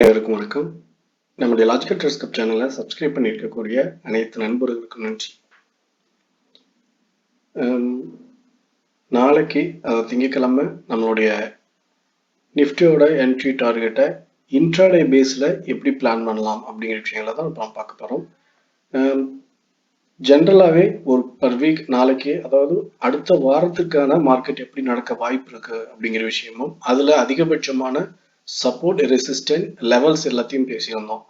அனைவருக்கும் வணக்கம். நம்முடைய லாஜிக்கல் ட்ரேட்ஸ் கப் சேனலை சப்ஸ்கிரைப் பண்ணியிருக்கக்கூடிய அனைத்து நண்பர்களுக்கும் நன்றி. நாளைக்கு திங்கட்கிழமை நம்மளுடைய நிஃப்டியோட என்ட்ரி டார்கெட்டை இன்ட்ராடே பேஸில் எப்படி பிளான் பண்ணலாம் அப்படிங்கிற விஷயங்களை தான் இப்போ பார்க்க போகிறோம். ஜென்ரலாகவே ஒரு பர் வீக் நாளைக்கு, அதாவது அடுத்த வாரத்துக்கான மார்க்கெட் எப்படி நடக்க வாய்ப்பு இருக்கு அப்படிங்கிற விஷயமும், அதில் அதிகபட்சமான சப்போர்ட் ரெசிஸ்டன்ட் லெவல்ஸ் எல்லாத்தையும் பேசியிருந்தோம்.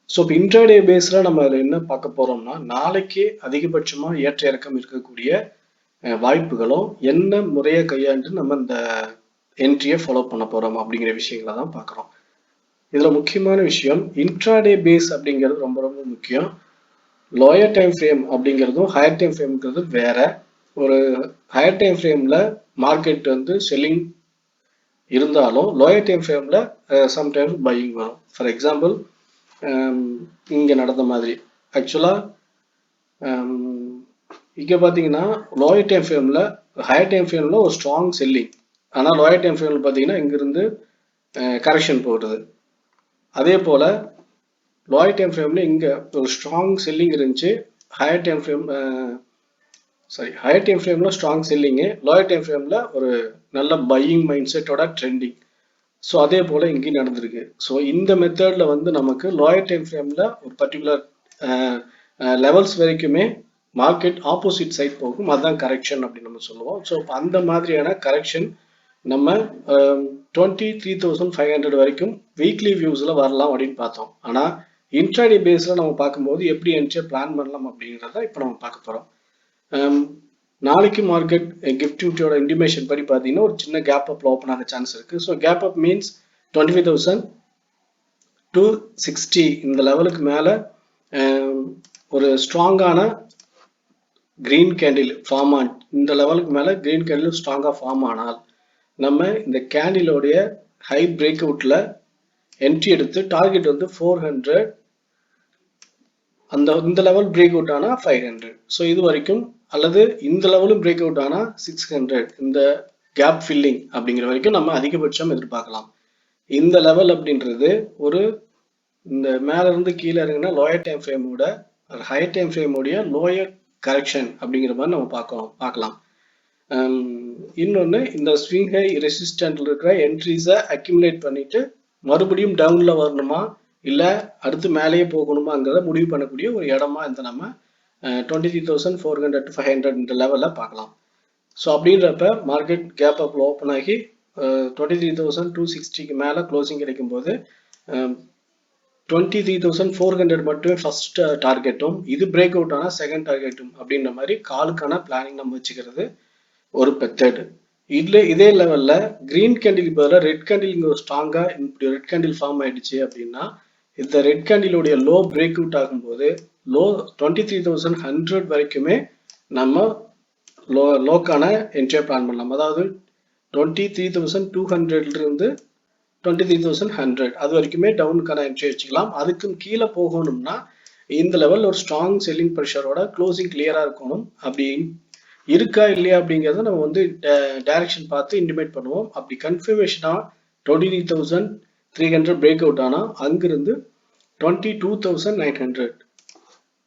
ஸோ இப்போ இன்ட்ராடே பேஸில் நம்ம அதில் என்ன பார்க்க போகிறோம்னா, நாளைக்கு அதிகபட்சமாக ஏற்ற இறக்கம் இருக்கக்கூடிய வாய்ப்புகளும் என்ன முறையை கையாண்டு நம்ம இந்த என்ட்ரியை ஃபாலோ பண்ண போகிறோம் அப்படிங்கிற விஷயங்களை தான் பார்க்குறோம். இதில் முக்கியமான விஷயம், இன்ட்ராடே பேஸ் அப்படிங்கிறது ரொம்ப ரொம்ப முக்கியம். லோயர் டைம் ஃப்ரேம் அப்படிங்கிறதும் ஹையர் டைம் ஃப்ரேம்ங்கிறதும் வேற. ஒரு ஹையர் டைம் ஃப்ரேமில் மார்க்கெட் வந்து செல்லிங் இருந்தாலும் லோயர் டைம் ஃப்ரேமில் சம்டைம்ஸ் பையிங் வரும். ஃபார் எக்ஸாம்பிள் இங்கே நடந்த மாதிரி ஆக்சுவலாக இங்கே பார்த்தீங்கன்னா லோயர் டைம் ஃப்ரேமில் ஹையர் டைம் ஃப்ரேமில் ஒரு ஸ்ட்ராங் செல்லிங், ஆனால் லோயர் டைம் ஃப்ரேமில் பார்த்தீங்கன்னா இங்கிருந்து கரெக்ஷன் போடுறது. அதே போல் லோயர் டைம் ஃப்ரேமில் இங்கே ஒரு ஸ்ட்ராங் செல்லிங் இருந்துச்சு, ஹையர் டைம் ஃப்ரேமில் ஸ்ட்ராங் செல்லிங்கு, லோயர் டைம் ஃப்ரேமில் ஒரு நல்ல பையிங் மைண்ட் செட்டோட ட்ரெண்டிங். ஸோ அதே போல் இங்கேயும் நடந்திருக்கு. ஸோ இந்த மெத்தடில் வந்து நமக்கு லோயர் டைம் ஃப்ரேமில் ஒரு பர்டிகுலர் லெவல்ஸ் வரைக்குமே மார்க்கெட் ஆப்போசிட் சைட் போகும், அதுதான் கரெக்ஷன் அப்படின்னு நம்ம சொல்லுவோம். ஸோ இப்போ அந்த மாதிரியான கரெக்ஷன் நம்ம 23,500 வரைக்கும் வீக்லி வியூஸில் வரலாம் அப்படின்னு பார்த்தோம். ஆனால் இன்ட்ராடே பேஸில் நம்ம பார்க்கும்போது எப்படி என்ட்ரியை பிளான் பண்ணலாம் அப்படிங்கிறத இப்போ நம்ம பார்க்க போகிறோம். நாளைக்கு மார்க்கெட் கிஃப்ட் நிஃப்டியோட இன்டிமேஷன் படி பார்த்தீங்கன்னா ஒரு சின்ன கேப் அப்ல ஓப்பன் ஆக சான்ஸ் இருக்கு. ஸோ கேப் அப் மீன்ஸ் 25,260 இந்த லெவலுக்கு மேலே ஒரு ஸ்ட்ராங்கான கிரீன் கேண்டில் ஃபார்ம் ஆன், இந்த லெவலுக்கு மேலே கிரீன் கேண்டில் ஸ்ட்ராங்காக ஃபார்ம் ஆனால் நம்ம இந்த கேண்டிலோடைய ஹை பிரேக் அவுட்ல என்ட்ரி எடுத்து டார்கெட் வந்து 400, இந்த லெவல் பிரேக் அவுட் ஆனால் 500. ஸோ இது வரைக்கும், அல்லது இந்த லெவலும் பிரேக் அவுட் ஆனால் 600, இந்த கேப் ஃபில்லிங் அப்படிங்கிற வரைக்கும் நம்ம அதிகபட்சம் எதிர்பார்க்கலாம். இந்த லெவல் அப்படின்றது ஒரு இந்த மேல இருந்து கீழே இறங்கினா லோயர் டைம் ஃப்ரேமோட ஹையர் டைம் ஃப்ரேமோடைய லோயர் கரெக்ஷன் அப்படிங்கிற மாதிரி நம்ம பார்க்கலாம். இன்னொன்று, இந்த ஸ்விங் ஹை ரெசிஸ்டன்ட்ல இருக்கிற என்ட்ரிஸை அக்யூமுலேட் பண்ணிட்டு மறுபடியும் டவுன்ல வரணுமா இல்லை அடுத்து மேலேயே போகணுமாங்கிறத முடிவு பண்ணக்கூடிய ஒரு இடமா இந்த நம்ம 23,400 to 500 இந்த லெவலில் பார்க்கலாம். ஸோ அப்படின்றப்ப மார்க்கெட் கேப் அப்பில் ஓப்பன் ஆகி 23,260க்கு மேலே க்ளோசிங் கிடைக்கும் போது 23,400 மட்டுமே ஃபர்ஸ்ட் டார்கெட்டும், இது பிரேக் அவுட் ஆனால் செகண்ட் டார்கெட்டும் அப்படின்ற மாதிரி காலுக்கான பிளானிங் நம்ம வச்சுக்கிறது ஒரு மெத்தட். இதே லெவலில் கிரீன் கேண்டில் பதிலாக ரெட் கேண்டில் இங்கே ஒரு ஸ்ட்ராங்காக இப்படி ரெட் கேண்டில் ஃபார்ம் ஆயிடுச்சு அப்படின்னா, இந்த ரெட் கேண்டிலுடைய லோ பிரேக் அவுட் ஆகும்போது லோ 23,100 வரைக்குமே நம்ம லோக்கான என்ட்ரியை பிளான் பண்ணலாம். அதாவது 23,200 இருந்து 23,100 அது வரைக்குமே டவுனுக்கான என்ட்ரி வச்சுக்கலாம். அதுக்கும் கீழே போகணும்னா இந்த லெவல் ஒரு ஸ்ட்ராங் செல்லிங் ப்ரெஷரோட க்ளோசிங் கிளியரா இருக்கணும். அப்படி இருக்கா இல்லையா அப்படிங்கிறத நம்ம வந்து டைரக்ஷன் பார்த்து இன்டிமேட் பண்ணுவோம். அப்படி கன்ஃபர்மேஷனா 23,300 பிரேக் அவுட் ஆனால் அங்கிருந்து 22,900.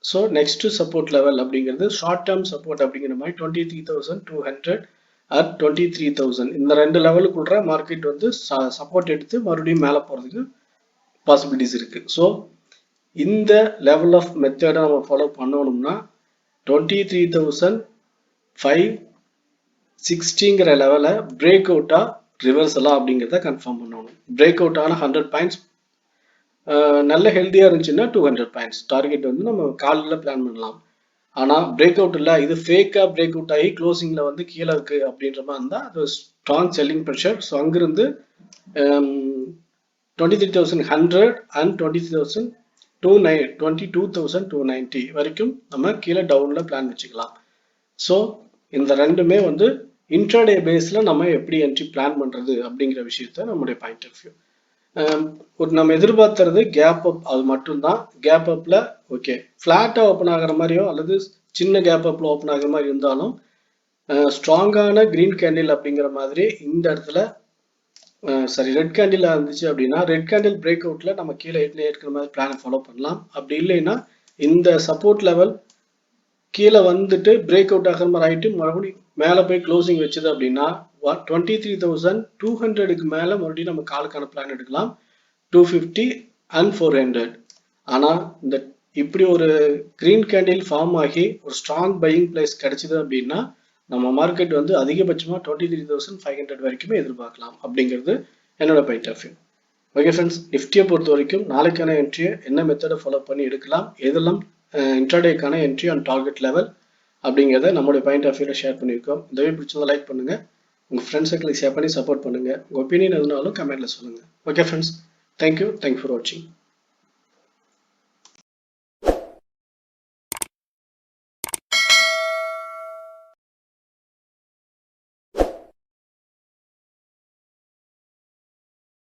ஸோ நெக்ஸ்ட் சப்போர்ட் லெவல் அப்படிங்கிறது ஷார்ட் டேர்ம் சப்போர்ட் அப்படிங்கிற மாதிரி 23,200 at 23,000 இந்த ரெண்டு லெவலுக்குள்ள மார்க்கெட் வந்து சப்போர்ட் எடுத்து மறுபடியும் மேலே போகிறதுக்கு பாசிபிலிட்டிஸ் இருக்கு. ஸோ இந்த லெவல் ஆஃப் மெத்தடை நம்ம ஃபாலோ பண்ணணும்னா 23,560ங்கிற லெவலை பிரேக் அவுட்டா ரிவர்சலா அப்படிங்கிறத கன்ஃபார்ம் பண்ணணும். பிரேக் அவுட் ஆன 100 பாயிண்ட்ஸ் நல்ல ஹெல்த்தியாக இருந்துச்சுன்னா 200 பாயிண்ட்ஸ் டார்கெட் வந்து நம்ம காலில் பிளான் பண்ணலாம். ஆனால் பிரேக் அவுட் இல்லை, இது ஃபேக்காக பிரேக் அவுட் ஆகி க்ளோசிங்கில் வந்து கீழே இருக்குது அப்படின்ற மாதிரி இருந்தால் அது ஸ்ட்ராங் செல்லிங் ப்ரெஷர். ஸோ அங்கிருந்து 23,100 and 22,290 வரைக்கும் நம்ம கீழே டவுனில் பிளான் வச்சுக்கலாம். ஸோ இந்த ரெண்டுமே வந்து இன்ட்ராடே பேஸில் நம்ம எப்படி என்ட்ரி பிளான் பண்ணுறது அப்படிங்கிற விஷயத்த நம்முடைய பாயிண்ட் ஆஃப் வியூ. ஒரு நம்ம எதிர்பார்த்துறது கேப் அப், அது மட்டும்தான். கேப் அப்ல ஓகே ஃபிளாட்டா ஓப்பன் ஆகிற மாதிரியோ அல்லது சின்ன கேப் அப்ல ஓப்பன் ஆகிற மாதிரி இருந்தாலும் ஸ்ட்ராங்கான கிரீன் கேண்டில் அப்படிங்கிற மாதிரி இந்த இடத்துல சரி ரெட் கேண்டில் இருந்துச்சு அப்படின்னா ரெட் கேண்டில் பிரேக் அவுட்ல நம்ம கீழே ஏற்கனவே மாதிரி பிளானை ஃபாலோ பண்ணலாம். அப்படி இல்லைன்னா இந்த சப்போர்ட் லெவல் கீழே வந்துட்டு பிரேக் அவுட் ஆகிற மாதிரி ஆகிட்டு மறுபடியும் மேலே போய் க்ளோசிங் வச்சுது அப்படின்னா 23,200க்கு மேலே மறுபடியும் நம்ம காலுக்கான பிளான் எடுக்கலாம். 250 and 400. ஆனால் இந்த இப்படி ஒரு கிரீன் கேண்டில் ஃபார்ம் ஆகி ஒரு ஸ்ட்ராங் பையிங் பிளேஸ் கிடைச்சிது அப்படின்னா நம்ம மார்க்கெட் வந்து அதிகபட்சமாக 23,500 வரைக்குமே எதிர்பார்க்கலாம் அப்படிங்கிறது என்னோட point of view. Okay friends, நிஃப்டியை பொறுத்த வரைக்கும் நாளைக்கான என்ட்ரியை என்ன மெத்தடை ஃபாலோ பண்ணி எடுக்கலாம், எதெல்லாம் இன்ட்ராடேக்கான என்ட்ரி அண்ட் டார்கெட் லெவல் அப்படிங்கிறத நம்மளுடைய பாயிண்ட் ஆஃப் வியூவில் ஷேர் பண்ணியிருக்கோம். இந்த வீடியோ பிடிச்சதை லைக் பண்ணுங்கள், உங்கள் ஃப்ரெண்ட்ஸ் சர்க்கிளுக்கு ஷேர் பண்ணி சப்போர்ட் பண்ணுங்கள். உங்கள் ஒப்பீனியன் எதுனாலும் கமெண்ட்டில் சொல்லுங்கள். ஓகே ஃப்ரெண்ட்ஸ், தேங்க்யூ ஃபார் வாட்சிங்.